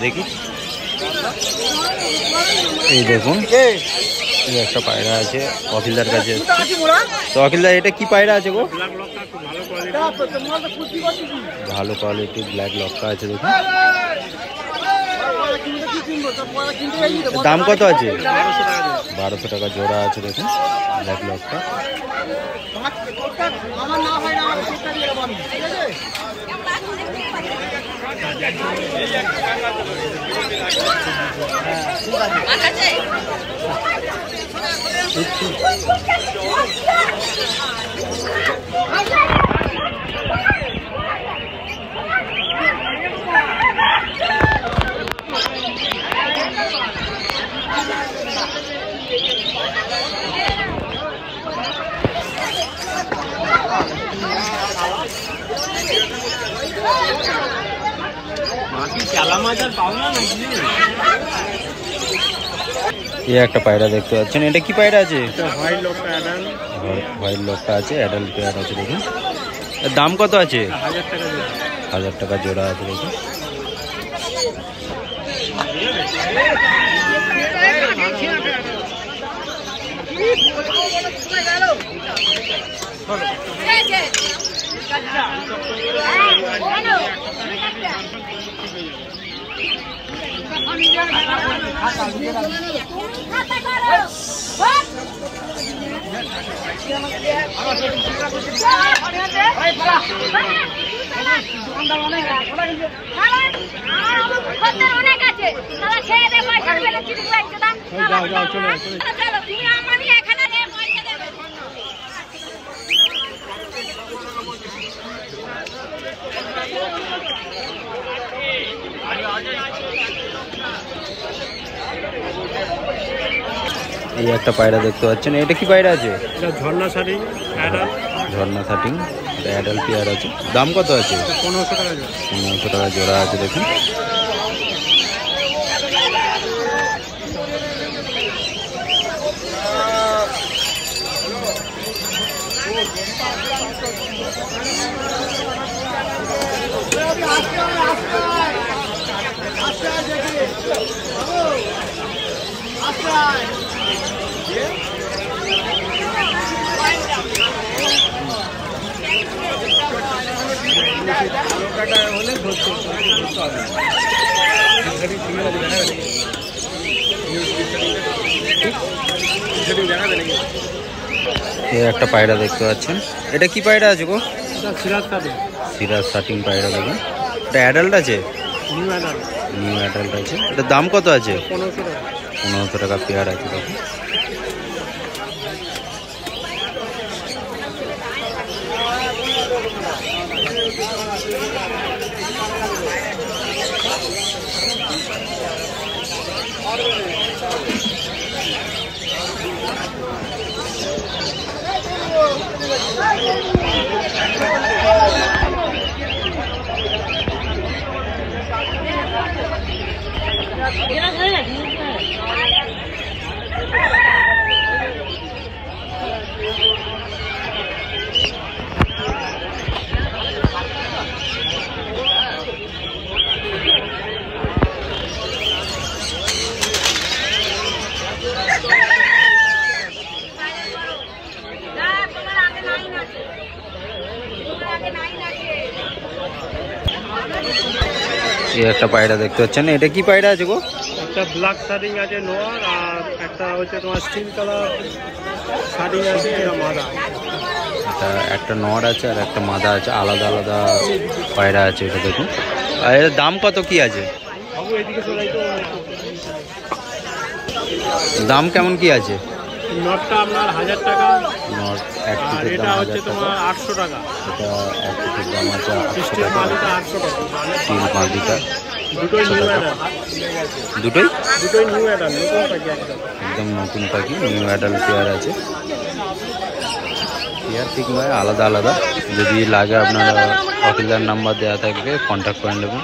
দেখি এই দেখুন একটা পায়রা আছে অখিলদার কাছে। তো অখিলদা এটা কি পায়রা আছে গো? ভালো কোয়ালিটির ব্ল্যাক লক্কা আছে দেখুন। দাম কত আছে? 1200 টাকা জোড়া আছে দেখুন ব্ল্যাক লক্কা। একটা পায়রা দেখতে পাচ্ছেন, এটা কি পায়রা আছে? হোয়াইট লকটা আছে, অ্যাডাল্ট পেয়ার আছে দেখুন। দাম কত আছে? 1000 টাকা জোড়া আছে দেখুন। এই একটা পায়রা দেখতে পাচ্ছেন, এটা কি পায়রা আছে? ঝর্ণা শাটিং, ঝর্ণা শাটিং, এটা অ্যাডাল্ট পেয়ার আছে। দাম কত আছে? 1500 টাকা জোড়া। 1500 টাকা জোড়া আছে দেখুন। একটা পায়রা দেখতে পাচ্ছেন, এটা কি পায়রা আছে গো? সিরাজ শাটিং পায়রা দেখুন। এটা অ্যাডাল্ট আছে? নিউ অ্যাডাল্ট আছে। এটার দাম কত আছে? 1500 টাকা পেয়ার আছে দেখুন। একটা পায়রা দেখতে পাচ্ছেন, এটা কি পায়রা আছে গো? একটা ব্ল্যাক শাটিং আছে নোয়ার, আর একটা হচ্ছে তোমার স্টিল কালার শাটিং আছে মাদা। একটা নর আছে আর একটা মাদা আছে, আলাদা আলাদা পায়রা আছে এটা দেখুন। আর এর দাম কত কি আছে? দাম কেমন কি আছে? নটটা আপনার 1000 টাকা, নট এক আর পিসের এটা দাম হচ্ছে 1000 টাকা। তোমার 800 টাকা। এটা এক পিসের দাম আছে 800 স্টিল টাকা। মাদিটা 800 টাকা। স্টিল মাদিটা দুটোই নিউ অ্যাডাল। দুটোই নিউ অ্যাডাল, নতুন পাখি একদম নতুন পাখি, নিউ অ্যাডাল্ট পেয়ার আছে। পেয়ার ঠিক নয়, আলাদা আলাদা। যদি লাগে আপনারা অফিসার নাম্বার দেওয়া থাকবে, কন্ট্যাক্ট করে নেবেন।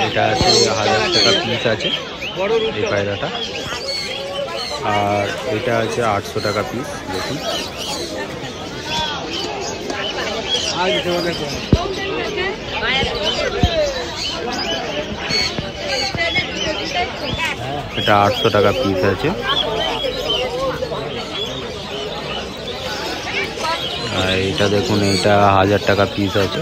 এটা আছে 1000 টাকা পিস আছে। এই পায়রাটা। আর এটা আছে 800 টাকা পিস। দেখুন এটা 800 টাকা পিস আছে। আর এটা দেখুন, এটা 1000 টাকা পিস আছে।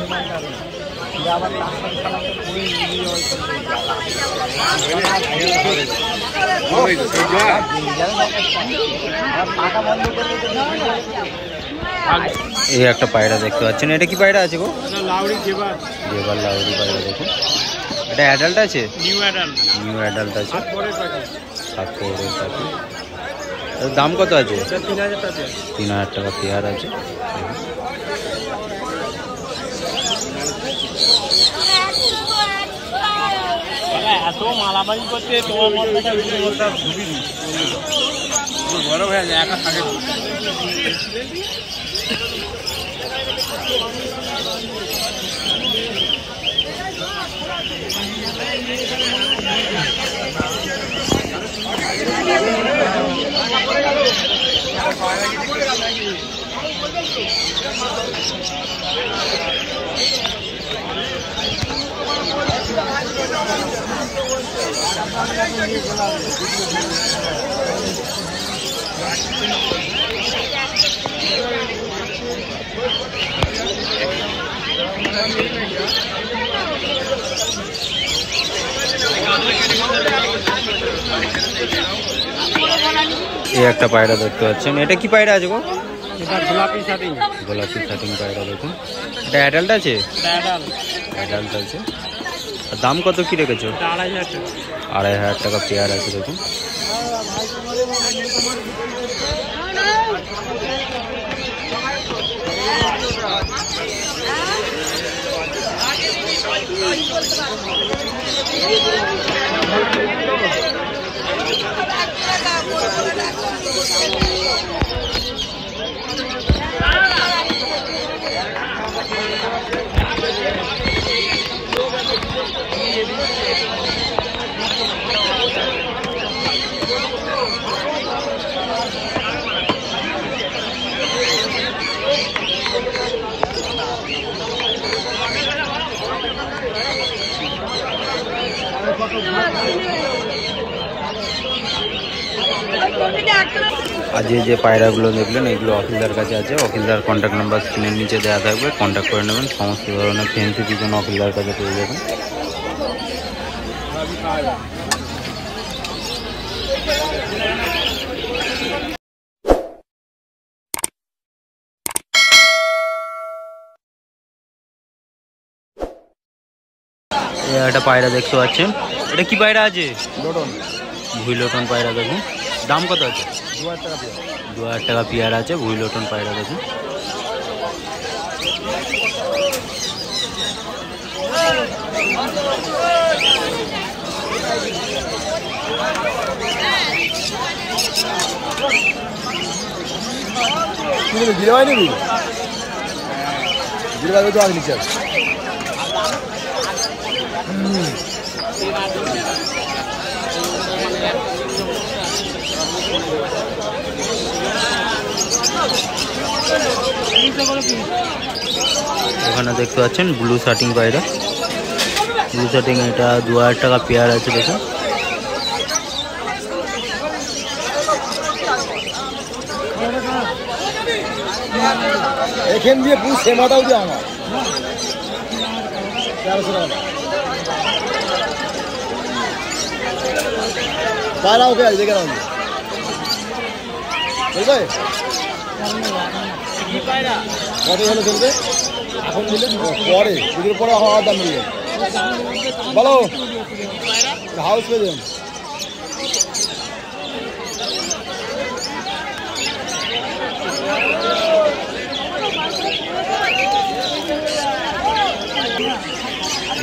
এই একটা পায়রা দেখতে পাচ্ছেন, এটা কি পায়রা আছে গো? জেবার লাউরি পায়রা। দেখুন এটা অ্যাডাল্ট আছে, নিউ অ্যাডাল্ট আছে। 7 কোরের পাখি। এর দাম কত আছে? 3000 টাকা পেয়ার আছে। এত মালামারি করতে তোমার বড় হয়ে যায় একা থাকে। এই একটা পায়রা দেখতে পাচ্ছেন, এটা কি পায়রা আছে গো? এটা গোলাপি শাটিং। গোলাপি শাটিং পায়রা। দেখুন এটা অ্যাডাল্ট আছে, অ্যাডাল্ট আছে। আর দাম কত কি রেখেছো? 2500 টাকা পেয়ার আছে। দেখুন আর যে পায়রাগুলো দেখলেন এগুলো অখিলদার কাছে আছে। অখিলদার কন্ট্যাক্ট নাম্বার স্ক্রিনের নিচে দেওয়া থাকবে, কন্ট্যাক্ট করে নেবেন। সমস্ত ধরনের ফ্যান্সি পিজন অখিলদার কাছে পেয়ে যাবেন। একটা পায়রা দেখতে পাচ্ছেন, এটা কি পায়রা আছে? ভুইলোটন পায়রা। দেখুন দাম কত আছে? 2000 টাকা পেয়ার আছে ভুইলোটন পায়রা। দেখুন এখানে দেখতে পাচ্ছেন ব্লু শাটিং পায়রা। ব্লু শাটিং এটা 2000 টাকা পেয়ার আছে। দেখুন এখান দিয়ে পুরো সেমাটাও দিয়ে আমার 1300 টাকা পায়রা। ওকে আজ দেখে নাও বলবে কত হলে চলবে এখন দিলে পরে পুজোর পরে হওয়ার দাম মিলবে। বলো হাউস পেয়ে যাবেন।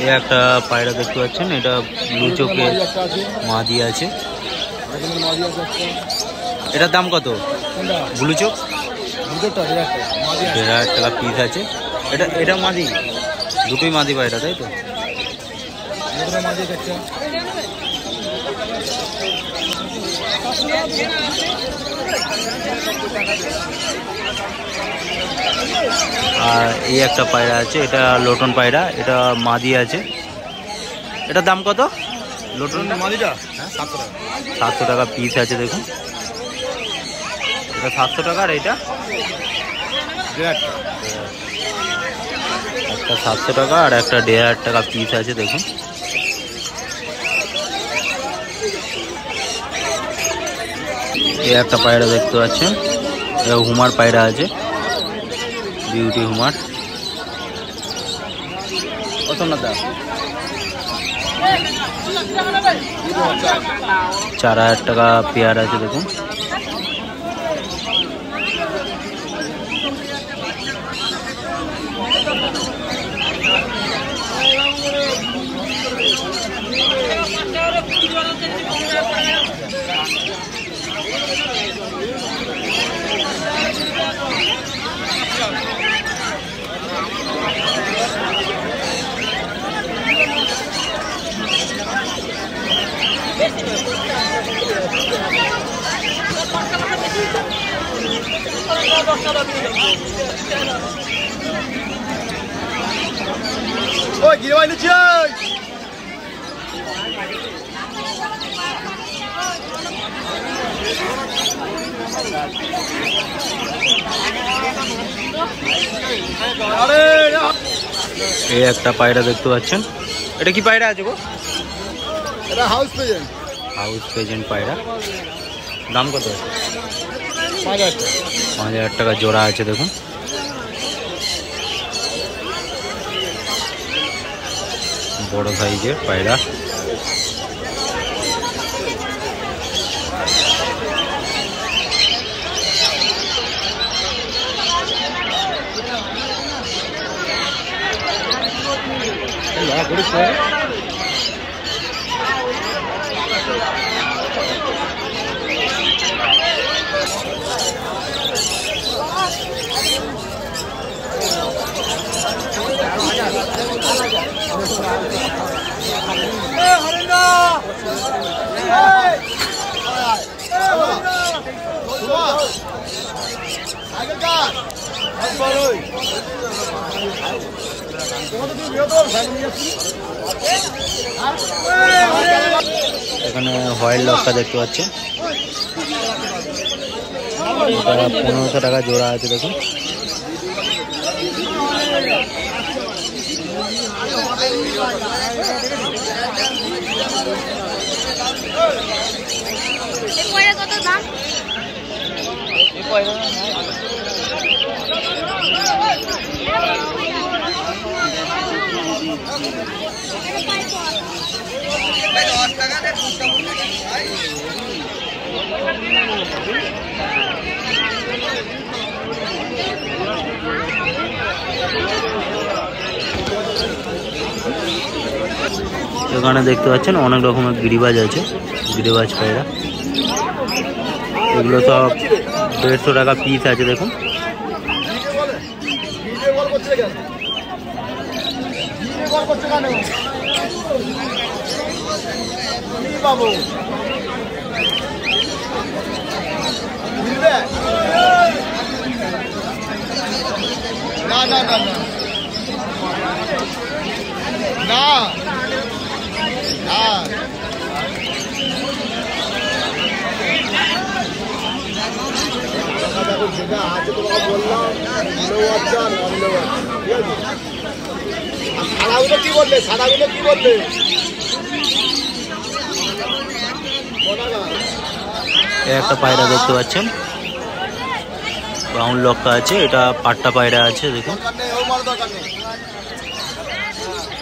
এই একটা পায়রা দেখতে পাচ্ছেন, এটা ব্লু চোখে মাদি আছে। এটার দাম কত? ব্লু চোখ 1500 টাকা পিস আছে। এটা মাদি, দুটোই মাদি পায়রা তাই তো? আর এই একটা পায়রা আছে, এটা লোটন পায়রা, এটা মাদি আছে। এটার দাম কত? লোটন মাদিটা 700 টাকা পিস আছে দেখুন, এটা 700 টাকা। আর এটা একটা 700 টাকা আর একটা 1500 টাকা পিস আছে দেখুন। এই একটা পায়রা দেখতে পাচ্ছেন, এটা হুমার পায়রা আছে, বিউটি হুমার। কত না দাম? 4000 টাকা পেয়ার আছে দেখুন। ওই গিয়ে বাইরে নিচে এই একটা পায়রা দেখতে পাচ্ছেন, এটা কি পায়রা আছে গো? এটা হাউস প্রেজেন্ট। হাউস প্রেজেন্ট পায়রা, দাম কত আছে? 5000 টাকা। 5000 টাকা জোড়া আছে দেখুন। বড় সাইজের পায়রা। এখানে হোয়াইট লক্কা দেখতে পাচ্ছেন, এটা 1500 টাকা জোড়া আছে দেখুন। কত দাম? এখানে দেখতে পাচ্ছেন অনেক রকমের গিরিবাজ আছে, গিরিবাজ পায়রা। এগুলো সব 150 টাকা পিস আছে দেখুন। না না না না না যেটা আছে তোমাকে বললাম, সাদাগুলো কি বললে? সাদাগুলো কি বললে? একটা পায়রা দেখতে পাচ্ছেন, ব্রাউন লক্কা আছে, এটা পাট্টা পায়রা আছে দেখুন।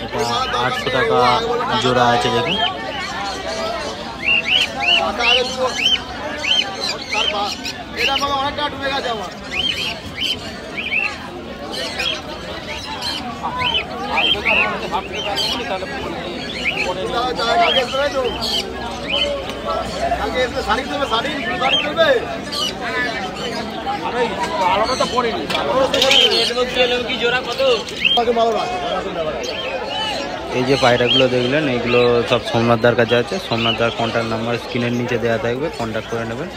এটা 800 টাকা জোড়া আছে দেখুন। এটা আমাকে অনেকটা ডুবে গেছে আমার। আলোটা তো পড়েনি। এই যে পায়রাগুলো দেখলেন এইগুলো সব সোমনাথদার কাছে আছে। সোমনাথদার কন্ট্যাক্ট নাম্বার স্ক্রিনের নিচে দেওয়া থাকবে, কন্ট্যাক্ট করে নেবেন।